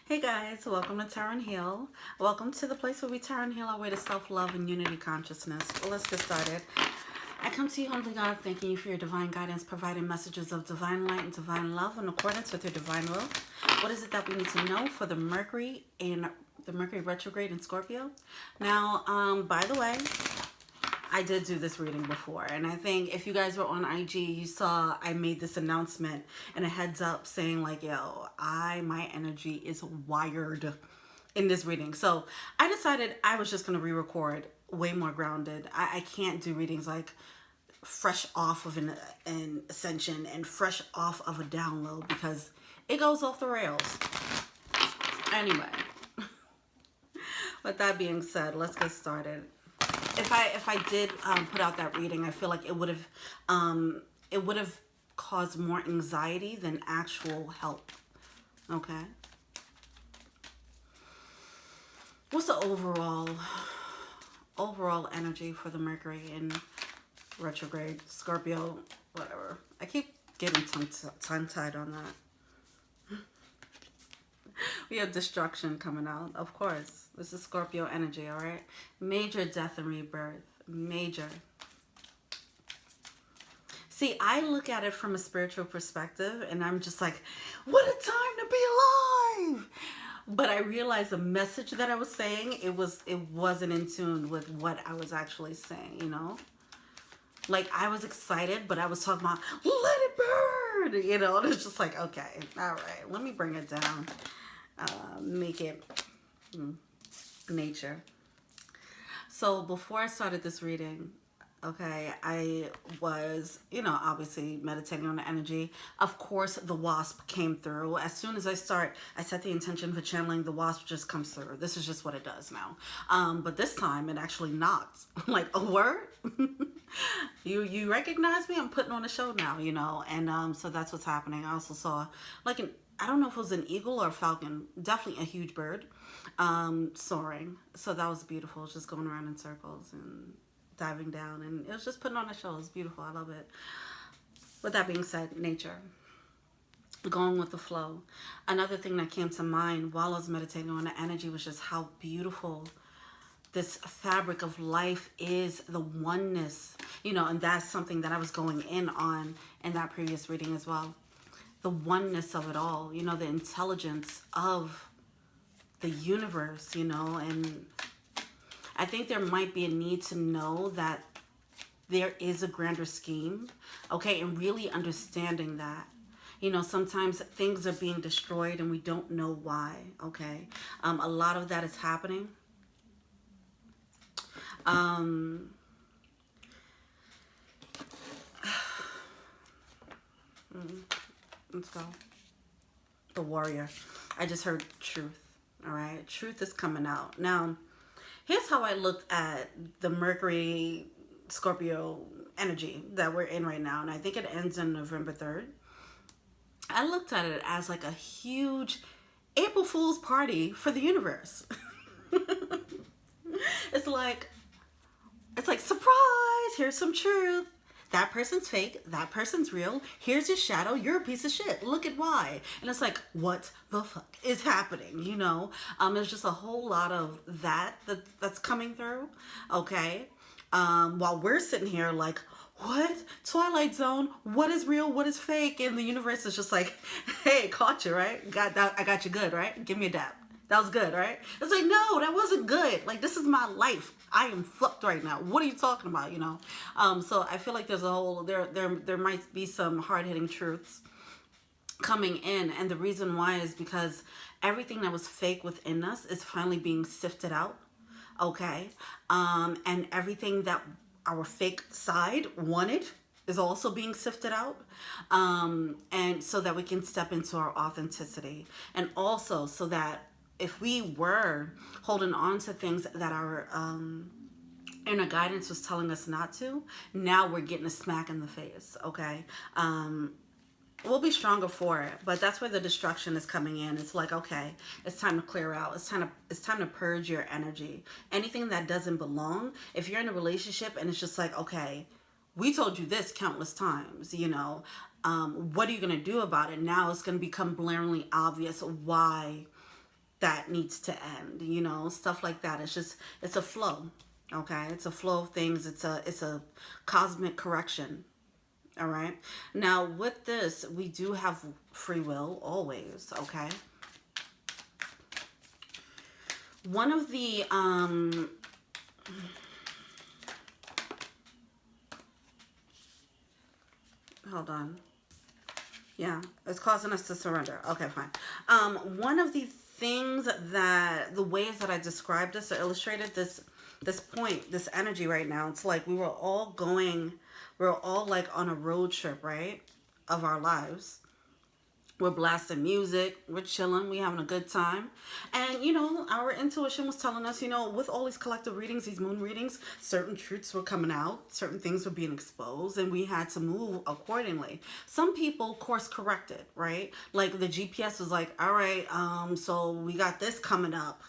Hey guys, welcome to Tarot and Heal. Welcome to the place where we Tarot and Heal our way to self-love and unity consciousness. Well, let's get started. I come to you, humbly God, thanking you for your divine guidance, providing messages of divine light and divine love in accordance with your divine will. What is it that we need to know for the Mercury retrograde in Scorpio? Now, by the way, I did do this reading before, and I think if you guys were on IG, you saw I made this announcement and a heads up saying like, yo, my energy is wired in this reading. So I decided I was just going to re-record way more grounded. I can't do readings like fresh off of an ascension and fresh off of a download because it goes off the rails. Anyway, with that being said, let's get started. If I did put out that reading, I feel like it would have caused more anxiety than actual help. Okay. What's the overall energy for the Mercury in retrograde Scorpio? Whatever. I keep getting tongue-tied on that. We have destruction coming out, of course. This is Scorpio energy, all right? Major death and rebirth. Major. See, I look at it from a spiritual perspective, and I'm just like, what a time to be alive! But I realized the message that I was saying, it wasn't in tune with what I was actually saying, you know? Like, I was excited, but I was talking about, let it burn! You know, and it's just like, okay, all right, let me bring it down. Make it nature. So before I started this reading, okay, I was, obviously meditating on the energy. Of course, the wasp came through. As soon as I set the intention for channeling, the wasp just comes through. This is just what it does now. But this time it actually knocked. Like, a word? You recognize me? I'm putting on a show now, and so that's what's happening. I also saw like I don't know if it was an eagle or a falcon, definitely a huge bird, soaring. So that was beautiful, just going around in circles and diving down, and it was just putting on a show. It was beautiful. I love it. With that being said, nature, going with the flow. Another thing that came to mind while I was meditating on the energy was just how beautiful this fabric of life is, the oneness, and that's something that I was going in on in that previous reading as well. The oneness of it all, the intelligence of the universe, and I think there might be a need to know that there is a grander scheme, okay, and really understanding that. Sometimes things are being destroyed and we don't know why, okay? A lot of that is happening. Let's go. The warrior. I just heard truth. All right. Truth is coming out. Now, here's how I looked at the Mercury Scorpio energy that we're in right now. And I think it ends on November 3rd. I looked at it as like a huge April Fool's party for the universe. It's like, surprise, here's some truth. That person's fake, that person's real, here's your shadow, you're a piece of shit, look at why. And it's like, what the fuck is happening, There's just a whole lot of that's coming through, okay? While we're sitting here like, what? Twilight Zone, what is real, what is fake? And the universe is just like, hey, caught you, right? I got you good, right? Give me a dap. That was good, right? It's like, no, that wasn't good. Like, this is my life. I am fucked right now. What are you talking about, So I feel like there's a whole, there might be some hard-hitting truths coming in. And the reason why is because everything that was fake within us is finally being sifted out, okay? And everything that our fake side wanted is also being sifted out, and so that we can step into our authenticity. And also so that if we were holding on to things that our inner guidance was telling us not to, now we're getting a smack in the face, okay? We'll be stronger for it, but that's where the destruction is coming in. It's like, okay, it's time to clear out. It's time to purge your energy. Anything that doesn't belong, if you're in a relationship and it's just like, okay, we told you this countless times, what are you going to do about it? Now it's going to become blaringly obvious why that needs to end, you know, stuff like that. It's just, it's a flow. Okay, it's a flow of things. It's a cosmic correction. All right. Now with this, we do have free will always. Okay. One of the hold on. Yeah, it's causing us to surrender. Okay, fine. One of the things that, the ways that I described this or illustrated this point, this energy right now, it's like we we're all like on a road trip, right? Of our lives. We're blasting music, we're chilling, we having a good time. And, you know, our intuition was telling us, you know, with all these collective readings, these moon readings, certain truths were coming out, certain things were being exposed, and we had to move accordingly. Some people course corrected, right? Like the GPS was like, all right, so we got this coming up,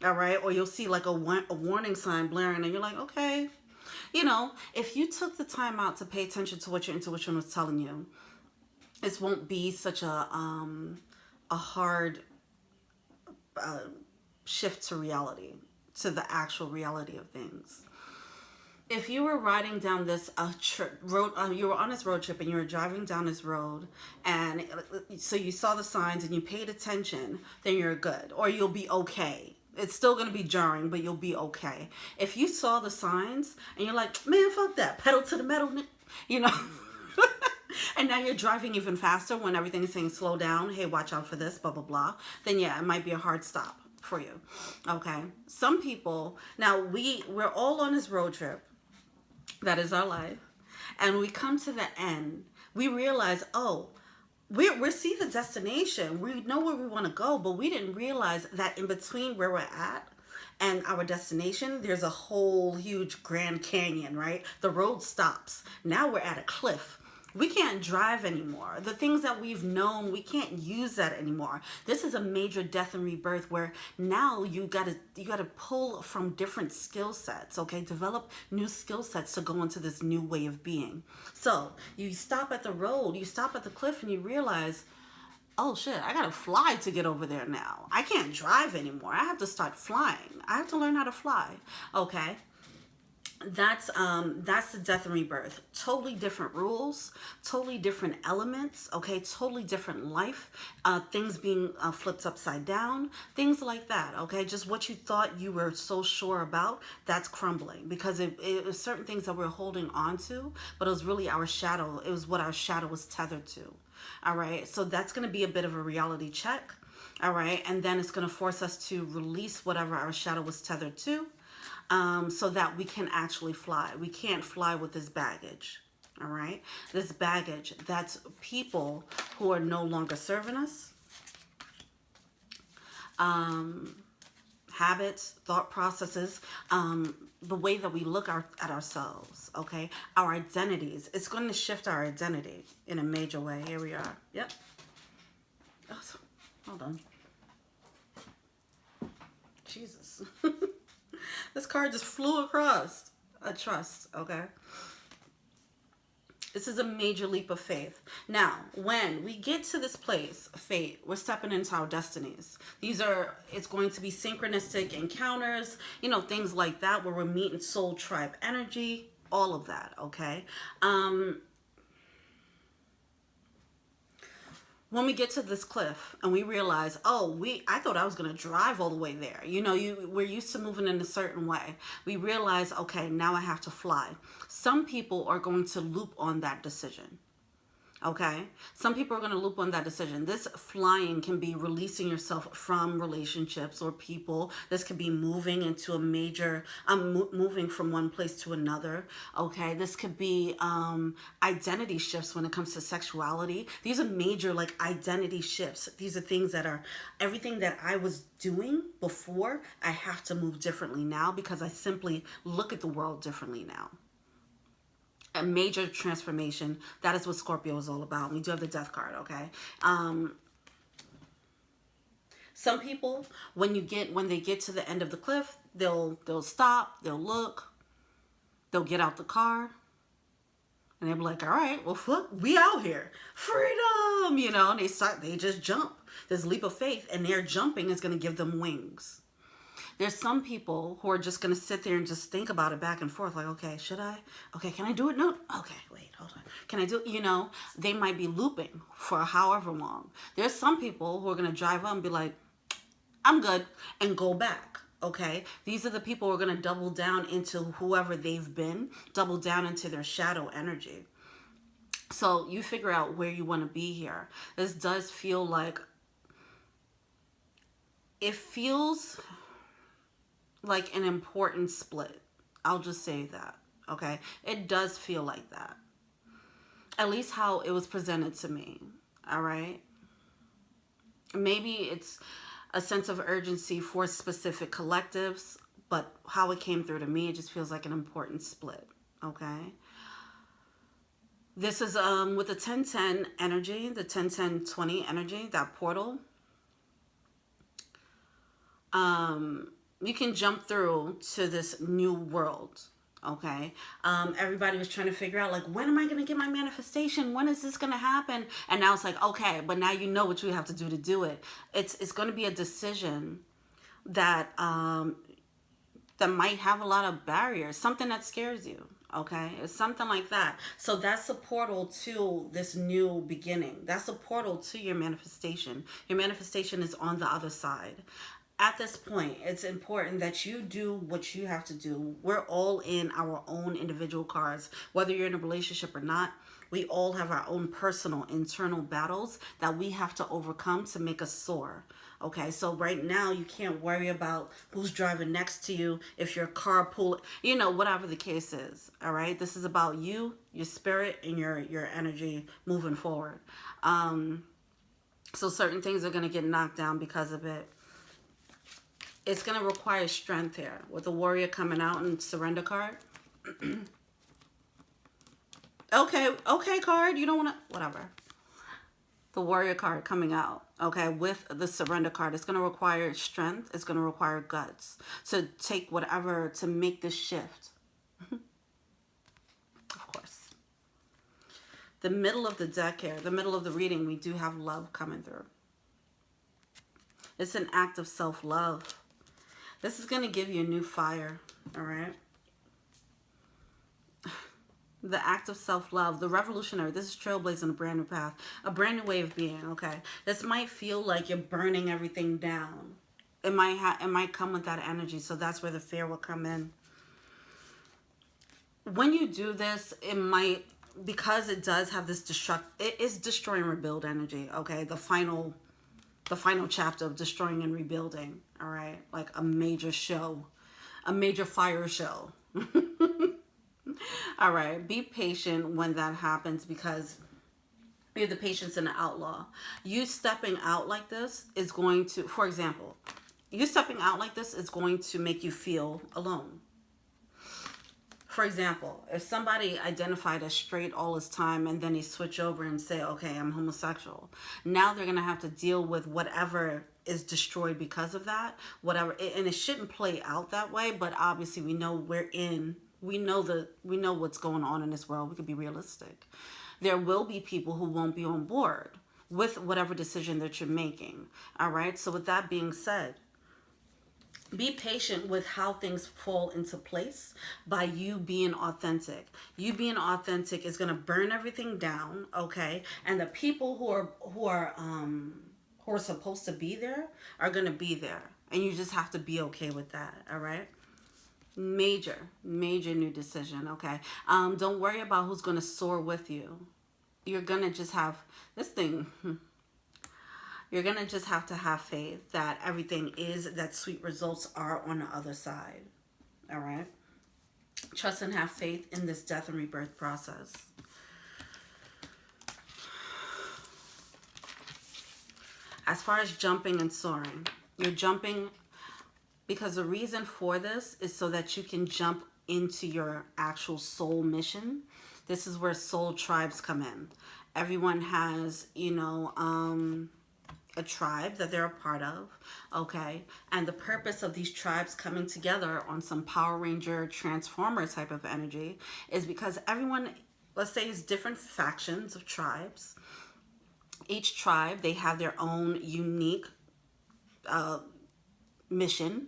all right? Or you'll see like a warning sign blaring, and you're like, okay. You know, if you took the time out to pay attention to what your intuition was telling you, this won't be such a hard shift to reality, to the actual reality of things. If you were riding down this road, you were on this road trip and you were driving down this road, and so you saw the signs and you paid attention, then you're good, or you'll be okay. It's still going to be jarring, but you'll be okay. If you saw the signs and you're like, man, fuck that, pedal to the metal, you know. And now you're driving even faster when everything is saying slow down, hey, watch out for this, blah, blah, blah. Then yeah, it might be a hard stop for you. Okay. Some people, now we're all on this road trip. That is our life. And we come to the end. We realize, oh, we see the destination. We know where we want to go, but we didn't realize that in between where we're at and our destination, there's a whole huge Grand Canyon, right? The road stops. Now we're at a cliff. We can't drive anymore. The things that we've known, we can't use that anymore. This is a major death and rebirth where now you gotta pull from different skill sets, okay? Develop new skill sets to go into this new way of being. So you stop at the road, you stop at the cliff, and you realize, oh shit, I gotta fly to get over there now. I can't drive anymore. I have to start flying. I have to learn how to fly, okay? That's the death and rebirth. Totally different rules, totally different elements, okay? Totally different life, things being flipped upside down, things like that, okay? Just what you thought you were so sure about, that's crumbling, because it was certain things that we're holding on to, but it was really our shadow. It was what our shadow was tethered to, all right? So that's going to be a bit of a reality check, all right? And then it's going to force us to release whatever our shadow was tethered to, so that we can actually fly. We can't fly with this baggage, all right? This baggage, that's people who are no longer serving us, habits, thought processes, the way that we look at ourselves, okay? Our identities. It's going to shift our identity in a major way. Here we are. Yep. Oh, hold on. Jesus. This card just flew across a trust, okay? This is a major leap of faith. Now, when we get to this place, fate, we're stepping into our destinies. It's going to be synchronistic encounters, you know, things like that, where we're meeting soul tribe energy, all of that, okay? When we get to this cliff and we realize, oh, I thought I was going to drive all the way there. You know, we're used to moving in a certain way. We realize, okay, now I have to fly. Some people are going to loop on that decision. Okay, some people are going to loop on that decision. This flying can be releasing yourself from relationships or people. This could be moving into a major, moving from one place to another. Okay, this could be identity shifts when it comes to sexuality. These are major like identity shifts. These are things that are everything that I was doing before. I have to move differently now because I simply look at the world differently now. A major transformation. That is what Scorpio is all about. We do have the death card, okay? Some people, when they get to the end of the cliff, they'll stop, they'll look, they'll get out the car, and they'll be like, all right, well, fuck, we out here. Freedom, you know, and they just jump. This leap of faith, and their jumping is going to give them wings. There's some people who are just going to sit there and just think about it back and forth. Like, okay, should I? Okay, can I do it? No. Okay, wait, hold on. Can I do it? You know, they might be looping for however long. There's some people who are going to drive up and be like, I'm good, and go back. Okay, these are the people who are going to double down into whoever they've been, double down into their shadow energy. So you figure out where you want to be here. This does feel like, it feels like an important split. I'll just say that. Okay, it does feel like that. At least how it was presented to me. All right. Maybe it's a sense of urgency for specific collectives, but how it came through to me, it just feels like an important split. Okay. This is with the 1010 energy, the 10-10-20 energy, that portal. You can jump through to this new world. Okay. Everybody was trying to figure out, like, when am I going to get my manifestation? When is this going to happen? And now it's like, okay, but now you know what you have to do to do it. It's going to be a decision that, that might have a lot of barriers, something that scares you. Okay, it's something like that. So that's the portal to this new beginning. That's the portal to your manifestation. Your manifestation is on the other side. At this point, it's important that you do what you have to do. We're all in our own individual cards. Whether you're in a relationship or not, we all have our own personal internal battles that we have to overcome to make us soar. Okay, so right now you can't worry about who's driving next to you, if your carpool, you know, whatever the case is. All right, this is about you, your spirit, and your energy moving forward. So certain things are going to get knocked down because of it. It's going to require strength here with the warrior coming out and surrender card. Okay, card, you don't want to, whatever. The warrior card coming out, okay, with the surrender card. It's going to require strength. It's going to require guts to take whatever, to make this shift. Of course. The middle of the deck here, the middle of the reading, we do have love coming through. It's an act of self-love. This is going to give you a new fire, all right? The act of self-love, the revolutionary. This is trailblazing a brand new path, a brand new way of being, okay? This might feel like you're burning everything down. It might come with that energy, so that's where the fear will come in. When you do this, it might, because it does have this it is destroy and rebuild energy, okay? The final chapter of destroying and rebuilding, all right? Like a major show, a major fire show. All right, be patient when that happens, because you're the patience and the outlaw. You stepping out like this is going to, for example, you stepping out like this is going to make you feel alone. For example, if somebody identified as straight all this time and then they switch over and say, okay, I'm homosexual, now they're going to have to deal with whatever is destroyed because of that, whatever. And it shouldn't play out that way, but obviously we know we know what's going on in this world. We could be realistic. There will be people who won't be on board with whatever decision that you're making. All right. So with that being said, be patient with how things fall into place by you being authentic. You being authentic is going to burn everything down. Okay. And the people who are supposed to be there are going to be there. And you just have to be okay with that. All right. Major new decision, okay? Don't worry about who's going to soar with you. You're going to just have this thing. You're going to just have to have faith that everything that sweet results are on the other side, all right? Trust and have faith in this death and rebirth process. As far as jumping and soaring, you're jumping because the reason for this is so that you can jump into your actual soul mission. This is where soul tribes come in. Everyone has, a tribe that they're a part of, okay? And the purpose of these tribes coming together on some Power Ranger Transformer type of energy is because everyone, let's say, is different factions of tribes. Each tribe, they have their own unique mission,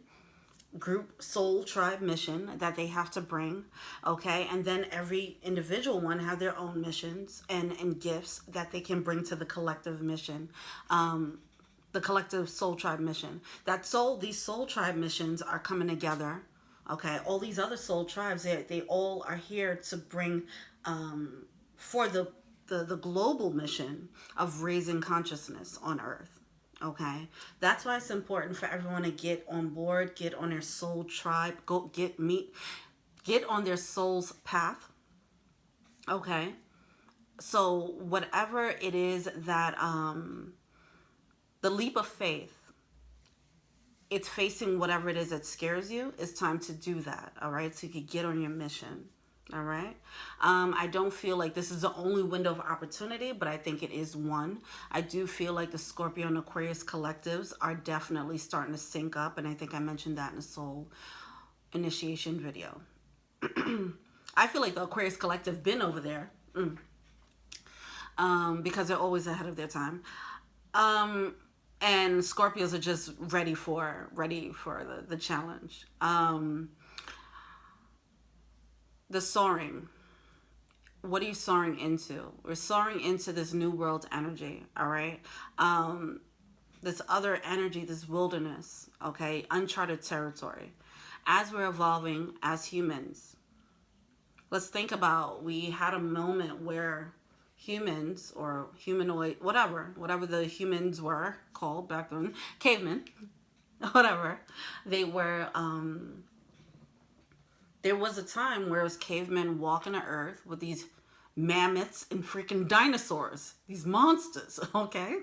group soul tribe mission that they have to bring. Okay, and then every individual one have their own missions and gifts that they can bring to the collective mission, the collective soul tribe mission. These soul tribe missions are coming together. Okay, all these other soul tribes, they all are here to bring for the global mission of raising consciousness on earth. Okay, that's why it's important for everyone to get on board, get on their soul tribe, get on their soul's path. Okay, so whatever it is that the leap of faith, it's facing whatever it is that scares you. It's time to do that. All right, so you can get on your mission. All right. I don't feel like this is the only window of opportunity, but I think it is one. I do feel like the Scorpio and Aquarius collectives are definitely starting to sync up. And I think I mentioned that in the soul initiation video. I feel like the Aquarius collective been over there because they're always ahead of their time. And Scorpios are just ready for the challenge. The soaring. What are you soaring into? We're soaring into this new world energy, all right? This other energy, this wilderness, okay? Uncharted territory. As we're evolving as humans, let's think about, we had a moment where humans or humanoid, whatever the humans were called back then, cavemen, whatever, they were, there was a time where it was cavemen walking the earth with these mammoths and freaking dinosaurs, these monsters, okay?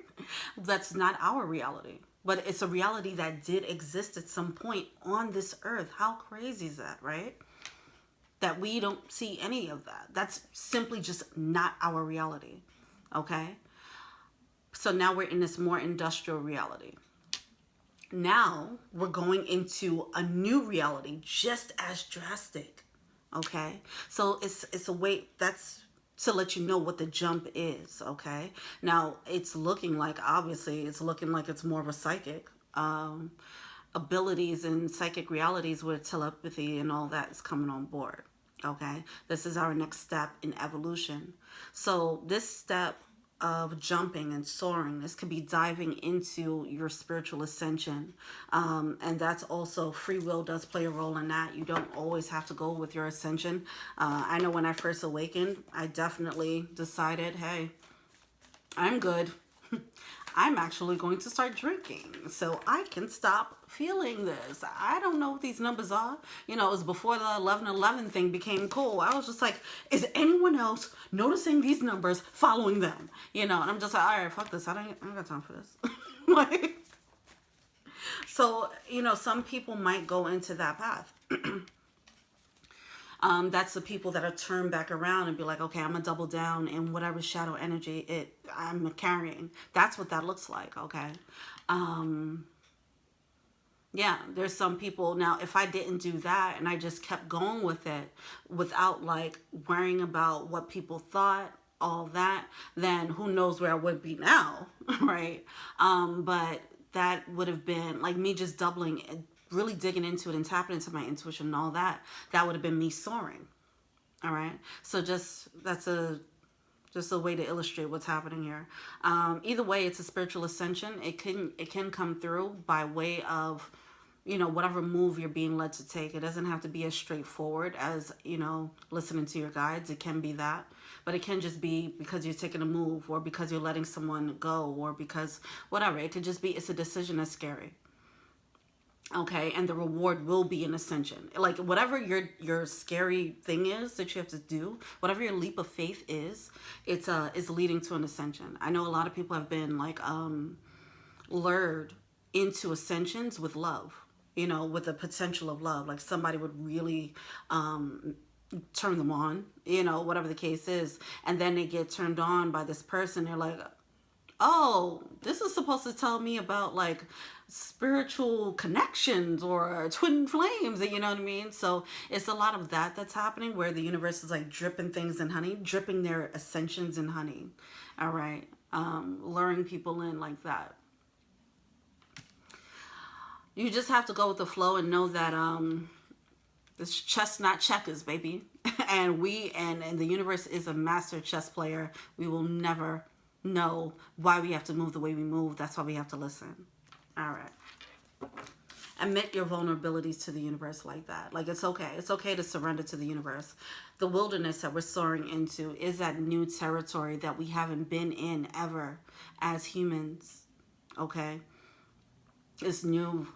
That's not our reality, but it's a reality that did exist at some point on this earth. How crazy is that, right? That we don't see any of that. That's simply just not our reality, okay? So now we're in this more industrial reality. Now we're going into a new reality just as drastic, okay? So it's a way, that's to let you know what the jump is, okay? Now it's looking like, obviously it's looking like it's more of a psychic abilities and psychic realities with telepathy and all that is coming on board, okay? This is our next step in evolution. So this step of jumping and soaring, this could be diving into your spiritual ascension, and that's also, free will does play a role in that. You don't always have to go with your ascension. I know when I first awakened, I definitely decided, hey, I'm good. I'm actually going to start drinking so I can stop feeling this. I don't know what these numbers are. You know, it was before the 11/11 thing became cool. I was just like, is anyone else noticing these numbers, following them? You know, and I'm just like, all right, fuck this. I don't got time for this. Like, so, you know, some people might go into that path. That's the people that are turned back around and be like, okay, I'm gonna double down in whatever shadow energy I'm carrying. That's what that looks like, okay? Yeah, there's some people, now if I didn't do that and I just kept going with it without like worrying about what people thought, all that, then who knows where I would be now, right? But that would have been like me just doubling, really digging into it and tapping into my intuition and all that. That would have been me soaring. All right. So that's a way to illustrate what's happening here. Either way, it's a spiritual ascension. It can come through by way of, you know, whatever move you're being led to take. It doesn't have to be as straightforward as, you know, listening to your guides. It can be that, but it can just be because you're taking a move, or because you're letting someone go, or because whatever. It could just be, it's a decision that's scary. Okay, and the reward will be an ascension. Like whatever your scary thing is that you have to do, whatever your leap of faith is leading to an ascension. I know a lot of people have been like lured into ascensions with love, you know, with the potential of love. Like somebody would really turn them on, you know, whatever the case is, and then they get turned on by this person. They're like, oh, this is supposed to tell me about like spiritual connections or twin flames, you know what I mean? So it's a lot of that that's happening, where the universe is like dripping things in honey, dripping their ascensions in honey. All right. luring people in like that. You just have to go with the flow and know that this chess not checkers, baby. And and the universe is a master chess player. We will never know why we have to move the way we move. That's why we have to listen. All right. Admit your vulnerabilities to the universe like that. Like, it's okay. It's okay to surrender to the universe. The wilderness that we're soaring into is that new territory that we haven't been in ever as humans. Okay? This new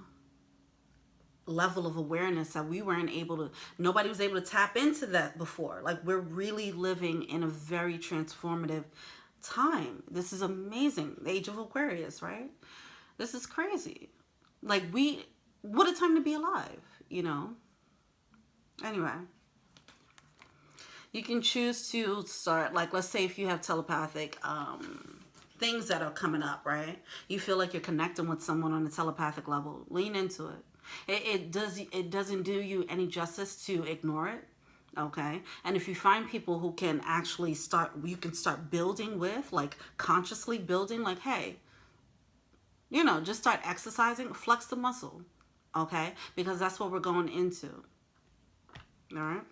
level of awareness that we weren't able to, nobody was able to tap into that before. Like, we're really living in a very transformative time. This is amazing. The age of Aquarius, right? This is crazy. Like, what a time to be alive, you know? Anyway, you can choose to start, like, let's say if you have telepathic things that are coming up, right? You feel like you're connecting with someone on a telepathic level. Lean into it. It doesn't do you any justice to ignore it, okay? And if you find people who can actually you can start building with, like consciously building, like, hey, you know, just start exercising, flex the muscle, okay? Because that's what we're going into, all right?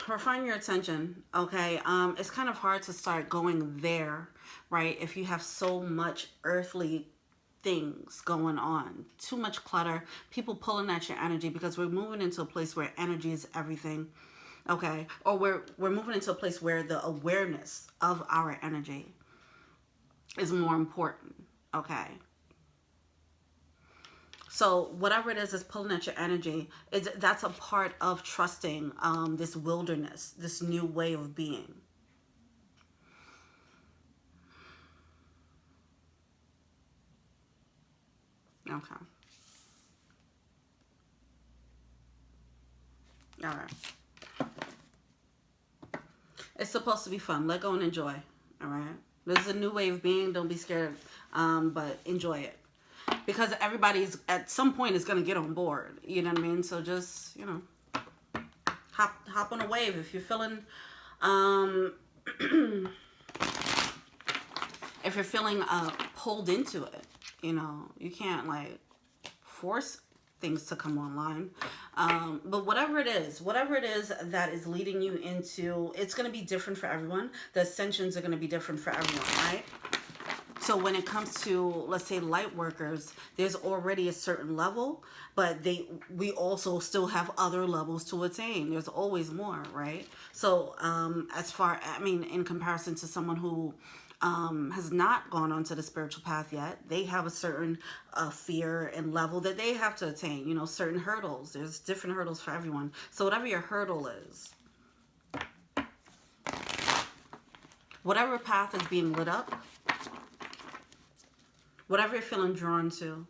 Refine your attention, okay? It's kind of hard to start going there, right? If you have so much earthly things going on, too much clutter, people pulling at your energy, because we're moving into a place where energy is everything, okay? Or we're moving into a place where the awareness of our energy is more important, okay? So whatever it is that's pulling at your energy, that's a part of trusting this wilderness, this new way of being. Okay. All right. It's supposed to be fun. Let go and enjoy. All right. This is a new way of being. Don't be scared, but enjoy it. Because everybody's at some point is going to get on board. You know what I mean? So just, you know, hop on a wave if you're feeling, if you're feeling pulled into it. You know, you can't like force things to come online. But whatever it is that is leading you into, it's going to be different for everyone. The ascensions are going to be different for everyone, right? So when it comes to, let's say, light workers, there's already a certain level, but we also still have other levels to attain. There's always more, right? So in comparison to someone who has not gone onto the spiritual path yet, they have a certain fear and level that they have to attain, you know, certain hurdles. There's different hurdles for everyone. So whatever your hurdle is, whatever path is being lit up, whatever you're feeling drawn to,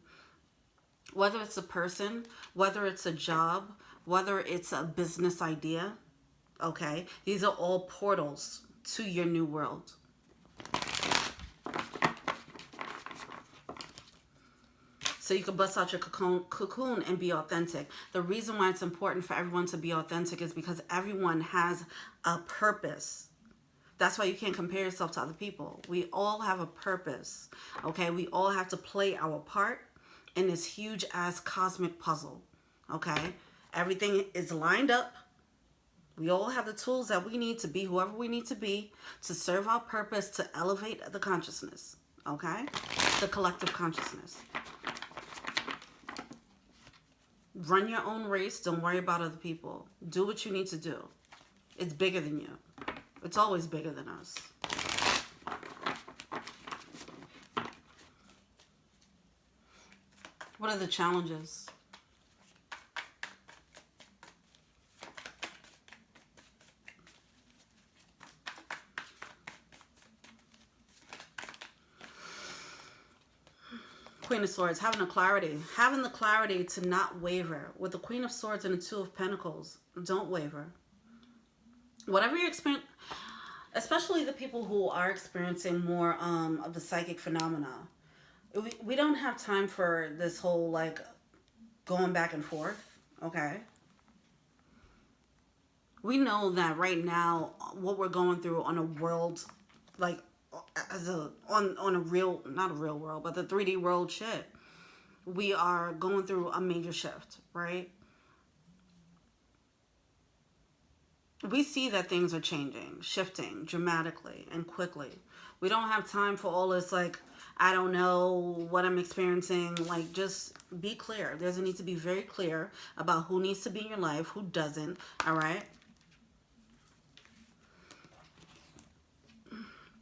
whether it's a person, whether it's a job, whether it's a business idea, okay? These are all portals to your new world. So you can bust out your cocoon and be authentic. The reason why it's important for everyone to be authentic is because everyone has a purpose. That's why you can't compare yourself to other people. We all have a purpose, okay? We all have to play our part in this huge ass cosmic puzzle, okay? Everything is lined up. We all have the tools that we need to be whoever we need to be to serve our purpose, to elevate the consciousness, okay? The collective consciousness. Run your own race. Don't worry about other people. Do what you need to do. It's bigger than you. It's always bigger than us. What are the challenges? Queen of Swords, having the clarity to not waver. With the Queen of Swords and the Two of Pentacles, don't waver. Whatever you experience, especially the people who are experiencing more of the psychic phenomena, we don't have time for this whole like going back and forth, okay? We know that right now, what we're going through on a world, like, as a on a real, not a real world, but the 3D world shit, we are going through a major shift, right? We see that things are changing, shifting dramatically and quickly. We don't have time for all this, like, I don't know what I'm experiencing. Like, just be clear. There's a need to be very clear about who needs to be in your life, who doesn't, all right?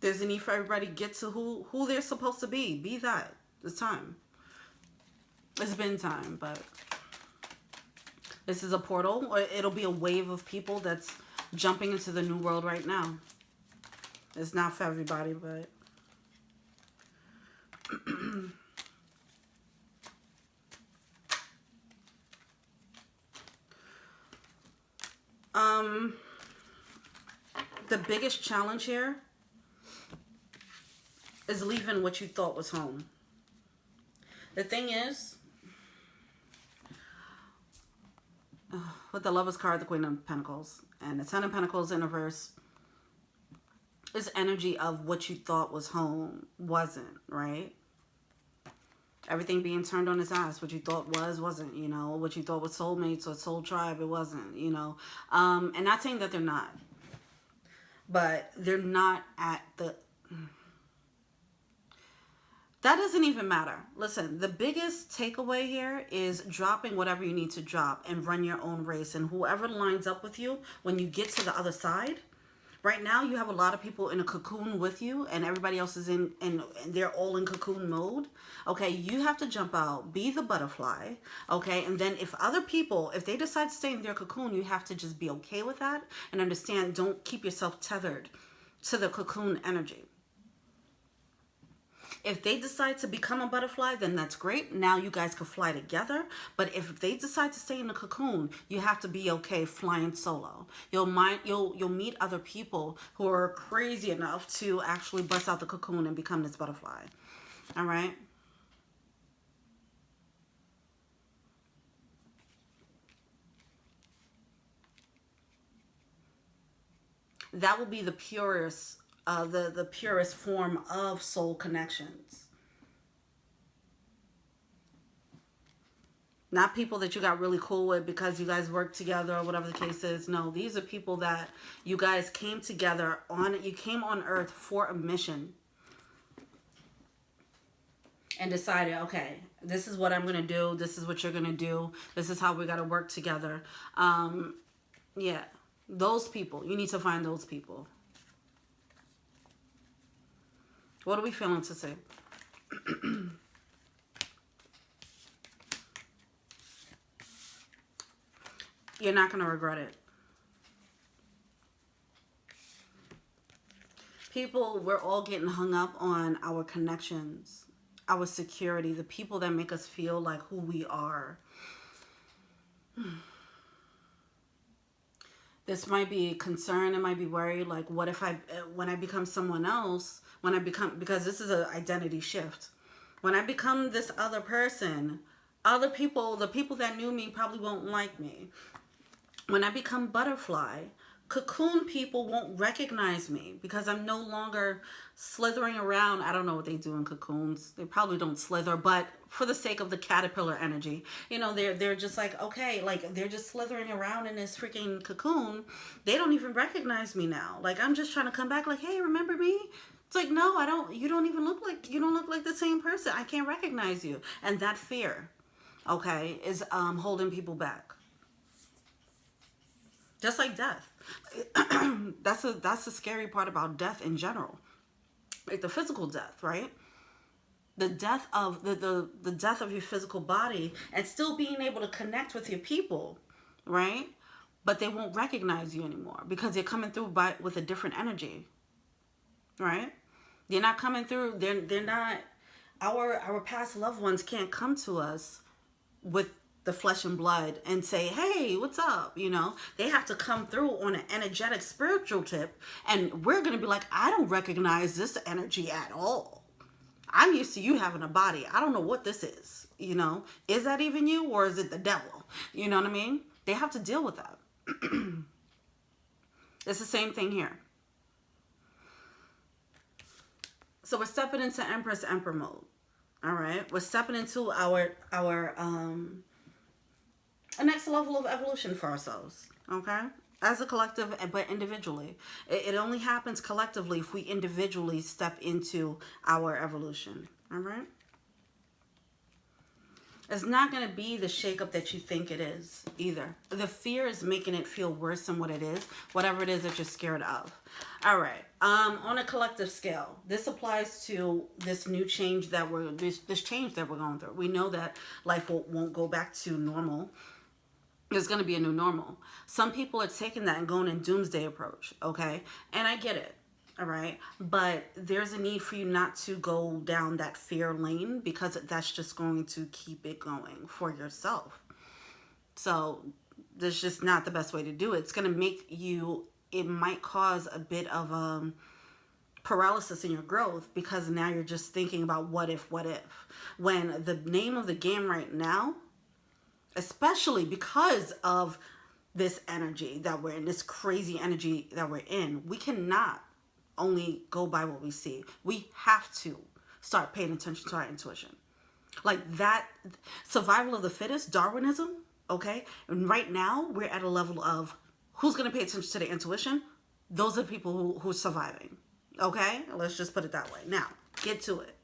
There's a need for everybody to get to who they're supposed to be. Be that. It's time. It's been time, but this is a portal, or it'll be a wave of people that's jumping into the new world right now. It's not for everybody, but the biggest challenge here is leaving what you thought was home. The thing is, with the Lovers card, the Queen of Pentacles, and the Ten of Pentacles in reverse, is energy of what you thought was home wasn't, right? Everything being turned on its ass. What you thought wasn't, you know. What you thought was soulmates or soul tribe, it wasn't, you know. And not saying that they're not, but they're not at the... That doesn't even matter. Listen, the biggest takeaway here is dropping whatever you need to drop and run your own race. And whoever lines up with you when you get to the other side, right now you have a lot of people in a cocoon with you and everybody else is in, and they're all in cocoon mode. Okay, you have to jump out, be the butterfly. Okay, and then if other people, if they decide to stay in their cocoon, you have to just be okay with that and understand, don't keep yourself tethered to the cocoon energy. If they decide to become a butterfly, then that's great. Now you guys can fly together. But if they decide to stay in the cocoon, you have to be okay flying solo. You'll meet other people who are crazy enough to actually bust out the cocoon and become this butterfly. All right? That will be the purest the purest form of soul connections. Not people that you got really cool with because you guys work together or whatever the case is. No, these are people that you guys came together on. You came on Earth for a mission and decided, okay, this is what I'm going to do. This is what you're going to do. This is how we got to work together. Yeah, those people. You need to find those people. What are we feeling to say? You're not going to regret it. People, we're all getting hung up on our connections, our security, the people that make us feel like who we are. This might be a concern, it might be worried, like what if when I become someone else, because this is an identity shift. When I become this other person, other people, the people that knew me probably won't like me. When I become butterfly, cocoon people won't recognize me because I'm no longer slithering around. I don't know what they do in cocoons. They probably don't slither, but for the sake of the caterpillar energy, you know, they're just like, okay, like they're just slithering around in this freaking cocoon. They don't even recognize me now. Like, I'm just trying to come back like, hey, remember me? It's like, no, I don't. You don't look like the same person. I can't recognize you. And that fear, okay, is holding people back. Just like death. That's the scary part about death in general. Like the physical death, right? The death of the death of your physical body and still being able to connect with your people, right? But they won't recognize you anymore because they're coming through with a different energy. Right? They're not coming through. They're not. Our past loved ones can't come to us with the flesh and blood and say, hey, what's up? You know, they have to come through on an energetic spiritual tip, and we're gonna be like, I don't recognize this energy at all. I'm used to you having a body. I don't know what this is. You know, is that even you or is it the devil? You know what I mean? They have to deal with that. It's the same thing here. So we're stepping into Empress-Emperor mode. All right? We're stepping into our a next level of evolution for ourselves. Okay? As a collective, but individually. It only happens collectively if we individually step into our evolution. All right? It's not going to be the shakeup that you think it is either. The fear is making it feel worse than what it is. Whatever it is that you're scared of. All right. On a collective scale, this applies to this new change that this change that we're going through. We know that life won't go back to normal. There's going to be a new normal. Some people are taking that and going in doomsday approach. Okay. And I get it. All right. But there's a need for you not to go down that fear lane, because that's just going to keep it going for yourself. So that's just not the best way to do it. It's going to make you, it might cause a bit of paralysis in your growth, because now you're just thinking about what if, when the name of the game right now, especially because of this energy that we're in, this crazy energy that we're in, we cannot only go by what we see. We have to start paying attention to our intuition. Like that, survival of the fittest, Darwinism, okay? And right now, we're at a level of who's going to pay attention to their intuition? Those are the people who are surviving, okay? Let's just put it that way. Now, get to it.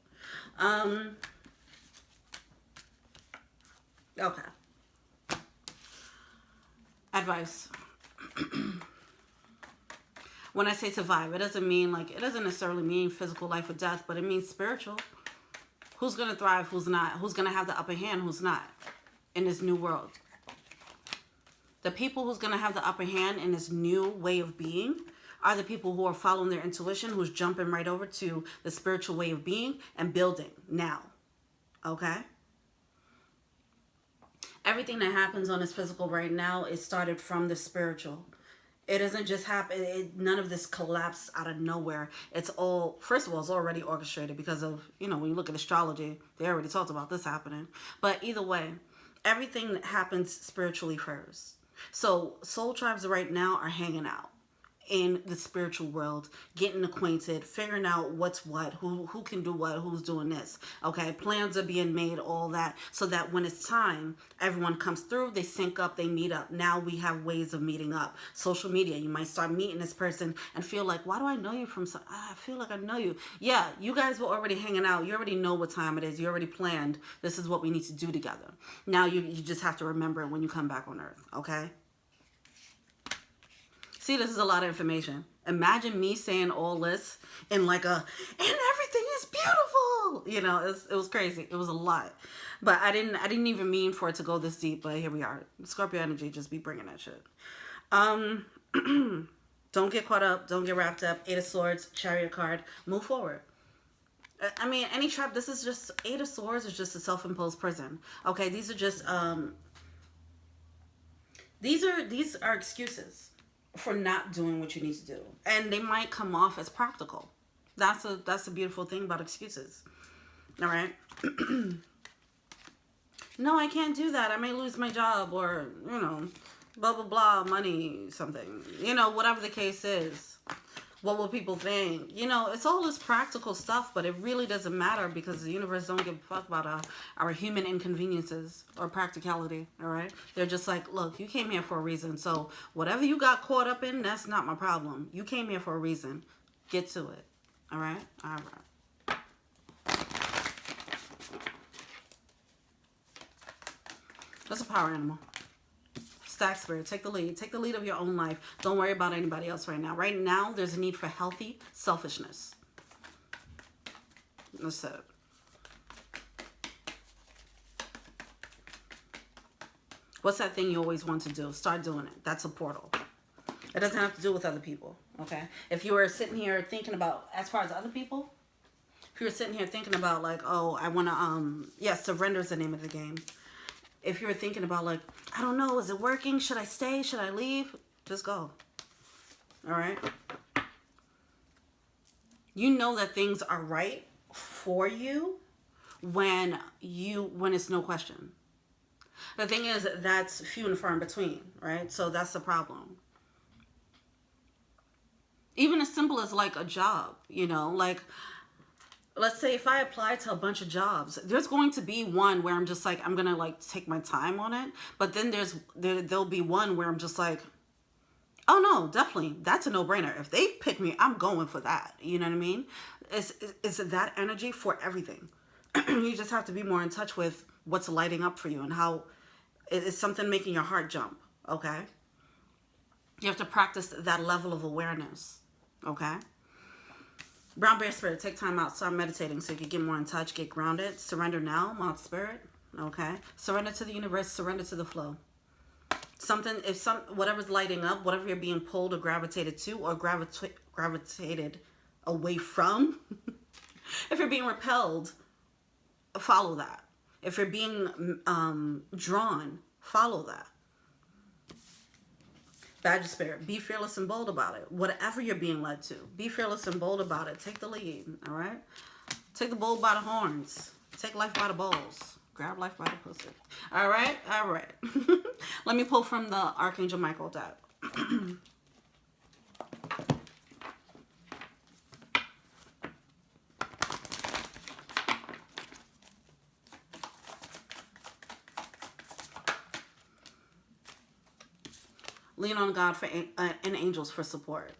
Okay. Advice. When I say survive, it doesn't mean it doesn't necessarily mean physical life or death, but it means spiritual. Who's going to thrive, who's not? Who's going to have the upper hand, who's not in this new world? The people who's going to have the upper hand in this new way of being are the people who are following their intuition, who's jumping right over to the spiritual way of being and building now. Okay? Everything that happens on this physical right now is started from the spiritual. It doesn't just happen. None of this collapsed out of nowhere. It's all, first of all, it's already orchestrated because of, when you look at astrology, they already talked about this happening. But either way, everything happens spiritually first. So soul tribes right now are hanging out in the spiritual world, getting acquainted, figuring out what's what, who can do what, who's doing this. Okay, plans are being made, all that, so that when it's time, everyone comes through, they sync up, they meet up. Now we have ways of meeting up. Social media, you might start meeting this person and feel like, why do I know you from some, I feel like I know you. Yeah, you guys were already hanging out. You already know what time it is. You already planned. This is what we need to do together. Now you just have to remember it when you come back on Earth, okay? See, this is a lot of information. Imagine me saying all this in and everything is beautiful. It was crazy. It was a lot. But I didn't even mean for it to go this deep, but here we are. Scorpio energy just be bringing that shit. Don't get caught up. Don't get wrapped up. Eight of Swords, Chariot card. Move forward. I mean, any trap, this is just, Eight of Swords is just a self-imposed prison. Okay, these are just, these are excuses for not doing what you need to do, and they might come off as practical. That's a beautiful thing about excuses. All right. No, I can't do that. I may lose my job, or blah blah blah, money, something. Whatever the case is. What will people think? It's all this practical stuff, but it really doesn't matter, because the universe don't give a fuck about our human inconveniences or practicality, all right? They're just like, look, you came here for a reason, so whatever you got caught up in, that's not my problem. You came here for a reason. Get to it, all right? All right. That's a power animal. Stack Spirit, take the lead. Take the lead of your own life. Don't worry about anybody else right now. Right now, there's a need for healthy selfishness. That's it. What's that thing you always want to do? Start doing it. That's a portal. It doesn't have to do with other people, okay? If you were sitting here thinking about, as far as other people, if you were sitting here thinking about oh, I want to, surrender is the name of the game. If you're thinking about I don't know, is it working? Should I stay? Should I leave? Just go. All right? You know that things are right for you when it's no question. The thing is, that's few and far in between, right? So that's the problem. Even as simple as like a job, you know, like let's say if I apply to a bunch of jobs, there's going to be one where I'm just like, I'm gonna like take my time on it. But then there'll be one where I'm just like, oh no, definitely, that's a no-brainer. If they pick me, I'm going for that. You know what I mean? It's that energy for everything. You just have to be more in touch with what's lighting up for you and how it's something making your heart jump. Okay? You have to practice that level of awareness. Okay? Brown Bear Spirit, take time out, start meditating so you can get more in touch, get grounded. Surrender now, Mount Spirit. Okay? Surrender to the universe, surrender to the flow. Something, whatever's lighting up, whatever you're being pulled or gravitated to or gravitated away from, if you're being repelled, follow that. If you're being drawn, follow that. Badger Spirit, be fearless and bold about it. Whatever you're being led to, be fearless and bold about it. Take the lead, all right? Take the bull by the horns. Take life by the balls. Grab life by the pussy. All right? All right. Let me pull from the Archangel Michael deck. Lean on God for and angels for support.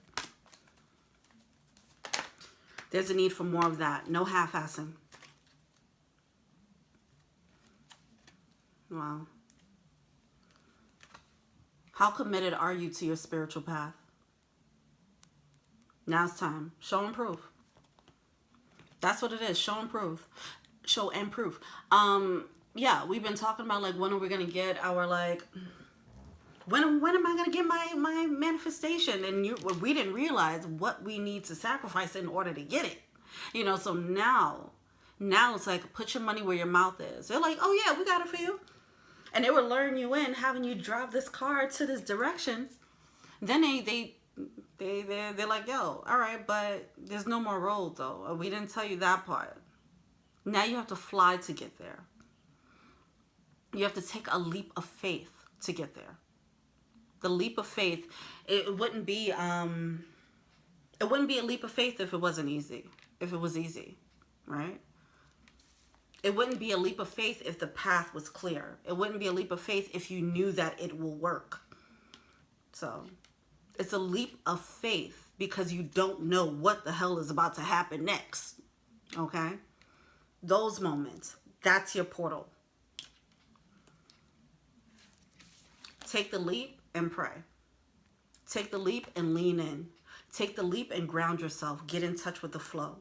There's a need for more of that. No half-assing. Wow. How committed are you to your spiritual path? Now it's time. Show and prove. That's what it is. Show and prove. Show and prove. Yeah, we've been talking about like when are we gonna get our like when am I gonna get my manifestation? And we didn't realize what we need to sacrifice in order to get it. You know, so now it's like put your money where your mouth is. They're like, oh yeah, we got it for you. And they were luring you in, having you drive this car to this direction. Then they're like, yo, all right, but there's no more road though. We didn't tell you that part. Now you have to fly to get there. You have to take a leap of faith to get there. The leap of faith, it wouldn't be a leap of faith if it wasn't easy. If it was easy, right? It wouldn't be a leap of faith if the path was clear. It wouldn't be a leap of faith if you knew that it will work. So it's a leap of faith because you don't know what the hell is about to happen next. Okay? Those moments, that's your portal. Take the leap and pray. Take the leap and lean in. Take the leap and ground yourself. Get in touch with the flow.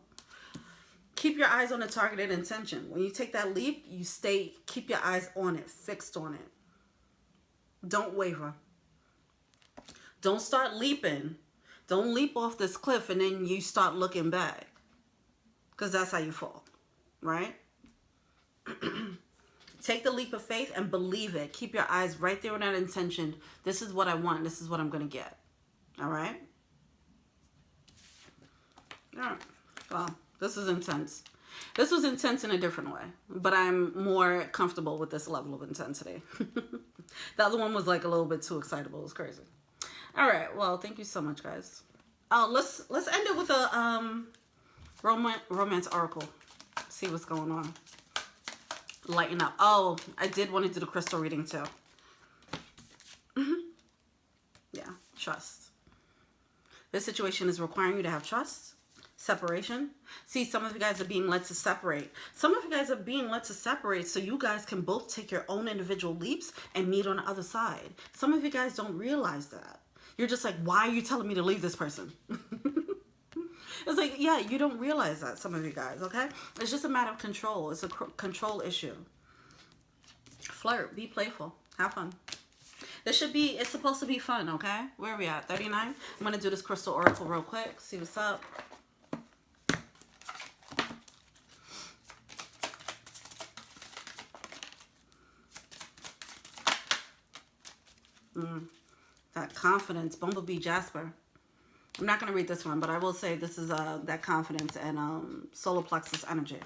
Keep your eyes on a targeted intention. When you take that leap, keep your eyes on it, fixed on it. Don't waver. Don't start leaping. Don't leap off this cliff and then you start looking back. Because that's how you fall, right? Take the leap of faith and believe it. Keep your eyes right there on that intention. This is what I want. This is what I'm going to get. All right? All right. Well, this is intense. This was intense in a different way, but I'm more comfortable with this level of intensity. The other one was like a little bit too excitable. It was crazy. All right. Well, thank you so much, guys. Let's end it with a romance oracle. See what's going on. Lighten up. Oh, I did want to do the crystal reading too. Yeah, trust. This situation is requiring you to have trust. Separation. See, some of you guys are being led to separate. Some of you guys are being led to separate so you guys can both take your own individual leaps and meet on the other side. Some of you guys don't realize that. You're just like, why are you telling me to leave this person? It's like, yeah, you don't realize that, some of you guys, okay? It's just a matter of control. It's a control issue. Flirt. Be playful. Have fun. It's supposed to be fun, okay? Where are we at? 39? I'm going to do this crystal oracle real quick. See what's up. That confidence. Bumblebee Jasper. I'm not going to read this one, but I will say this is that confidence and solar plexus energy.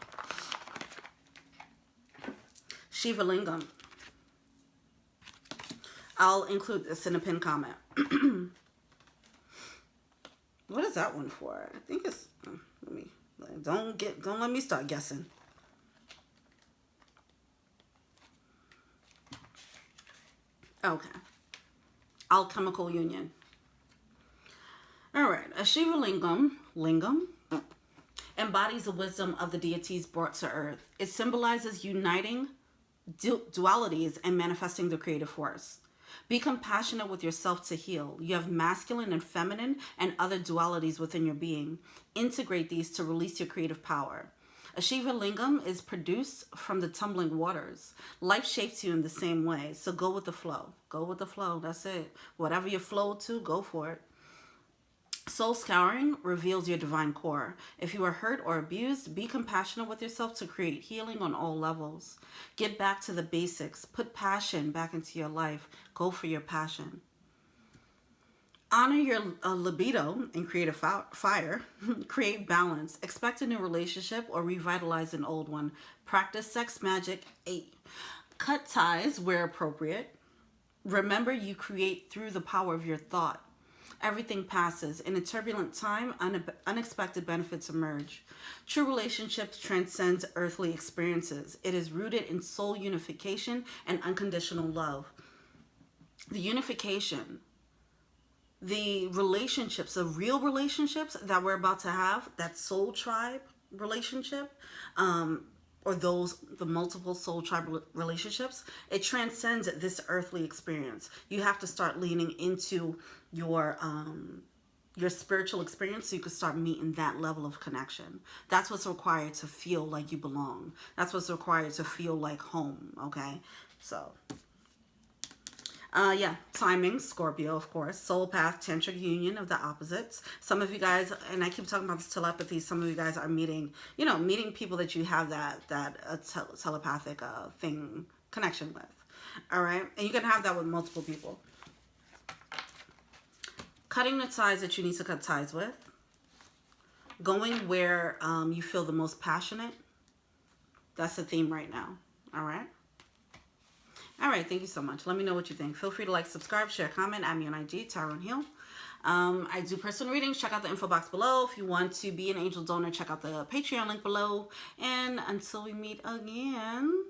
Shiva Lingam. I'll include this in a pin comment. What is that one for? I think it's, don't let me start guessing. Okay. Alchemical union. All right. A Shiva lingam embodies the wisdom of the deities brought to earth. It symbolizes uniting dualities and manifesting the creative force. Be compassionate with yourself to heal. You have masculine and feminine and other dualities within your being. Integrate these to release your creative power. A Shiva lingam is produced from the tumbling waters. Life shapes you in the same way, so go with the flow. Go with the flow, that's it. Whatever you flow to, go for it. Soul scouring reveals your divine core. If you are hurt or abused, be compassionate with yourself to create healing on all levels. Get back to the basics. Put passion back into your life. Go for your passion. Honor your libido and create a fire. Create balance. Expect a new relationship or revitalize an old one. Practice sex magic. 8. Cut ties where appropriate. Remember, you create through the power of your thought. Everything passes. In a turbulent time, unexpected benefits emerge. True relationships transcend earthly experiences. It is rooted in soul unification and unconditional love. The unification, the relationships, the real relationships that we're about to have, that soul tribe relationship, or the multiple soul tribe relationships, it transcends this earthly experience. You have to start leaning into your spiritual experience so you can start meeting that level of connection. That's what's required to feel like you belong. That's what's required to feel like home, okay? So, yeah, timing, Scorpio, of course. Soul path, tantric union of the opposites. Some of you guys, and I keep talking about this telepathy, some of you guys are meeting people that you have that telepathic connection with. All right? And you can have that with multiple people. Cutting the ties that you need to cut ties with. Going where you feel the most passionate. That's the theme right now. All right? All right, thank you so much. Let me know what you think. Feel free to like, subscribe, share, comment, add me on IG, Tyrone Hill. I do personal readings. Check out the info box below. If you want to be an angel donor, check out the Patreon link below. And until we meet again,